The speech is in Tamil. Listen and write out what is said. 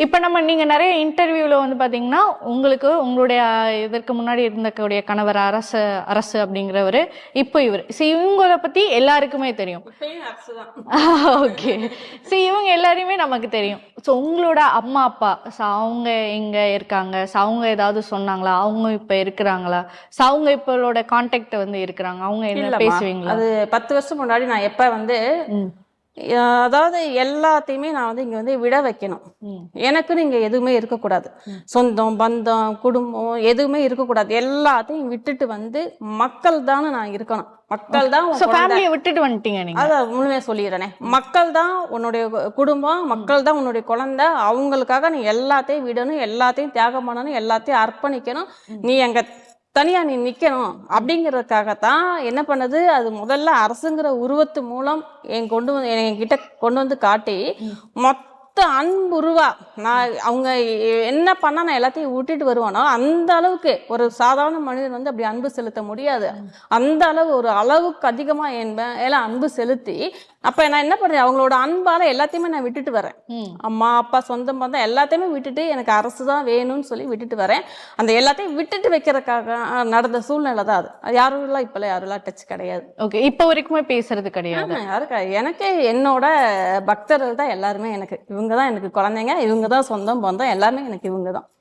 இப்ப நீங்க நிறைய இன்டர்வியூல வந்து பாத்தீங்கன்னா, உங்களுக்கு உங்களுடைய இதற்கு முன்னாடி இருந்தக்கூடிய கணவர் அரசு அரசு அப்படிங்கிறவரு, இப்போ இவரு. இவங்கள பத்தி எல்லாருக்குமே தெரியும். ஓகே. இவங்க எல்லாரையுமே நமக்கு தெரியும். உங்களோட அம்மா, அப்பா அவங்க எங்க இருக்காங்க? அவங்க ஏதாவது சொன்னாங்களா? அவங்க இப்ப இருக்கிறாங்களா? அவங்க இப்போட கான்டாக்ட் வந்து இருக்கிறாங்க. அவங்க என்ன பேசுவீங்களா? அது 10 வருஷம் முன்னாடி நான் எப்ப வந்து அதாவது எல்லாத்தையுமே நான் வந்து இங்க வந்து விட வைக்கணும். எனக்குன்னு இங்க எதுவுமே இருக்கக்கூடாது. சொந்தம் பந்தம் குடும்பம் எதுவுமே இருக்கக்கூடாது. எல்லாத்தையும் விட்டுட்டு வந்து மக்கள் தானே நான் இருக்கணும். மக்கள் தான் விட்டுட்டு வந்துட்டீங்க நீங்க. அதான் முழுமையா சொல்லிடுறேனே. மக்கள் தான் உன்னுடைய குடும்பம், மக்கள் தான் உன்னுடைய குழந்தை. அவங்களுக்காக நீ எல்லாத்தையும் விடணும், எல்லாத்தையும் தியாகம் பண்ணணும், எல்லாத்தையும் அர்ப்பணிக்கணும். நீ எங்க தனியா நீ நிக்கணும் அப்படிங்கறதுக்காகத்தான் என்ன பண்ணது. அது முதல்ல அரசுங்கிற உருவத்து மூலம் என்கிட்ட கொண்டு வந்து காட்டி மொத்த அன்புருவா நான் அவங்க என்ன பண்ணா நான் எல்லாத்தையும் விட்டுட்டு வருவானோ அந்த அளவுக்கு ஒரு சாதாரண மனிதன் வந்து அப்படி அன்பு செலுத்த முடியாது. அந்த அளவு ஒரு அளவுக்கு அதிகமா எல்லாம் அன்பு செலுத்தி அப்ப நான் என்ன பண்றேன், அவங்களோட அன்பால எல்லாத்தையுமே நான் விட்டுட்டு வரேன். அம்மா அப்பா சொந்தம் பந்தம் எல்லாத்தையுமே விட்டுட்டு எனக்கு அரசு தான் வேணும்னு சொல்லி விட்டுட்டு வரேன். அந்த எல்லாத்தையும் விட்டுட்டு வைக்கிறதுக்காக நடந்த சூழ்நிலை தான் அது. யாரும் இப்பெல்லாம் டச் கிடையாது. ஓகே. இப்ப வரைக்குமே பேசுறது கிடையாது யாருக்கா. எனக்கு என்னோட பக்தர்கள் தான் எல்லாருமே. எனக்கு இவங்க தான் எனக்கு குழந்தைங்க, இவங்க தான் சொந்தம் பந்தம், எல்லாமே எனக்கு இவங்க தான்.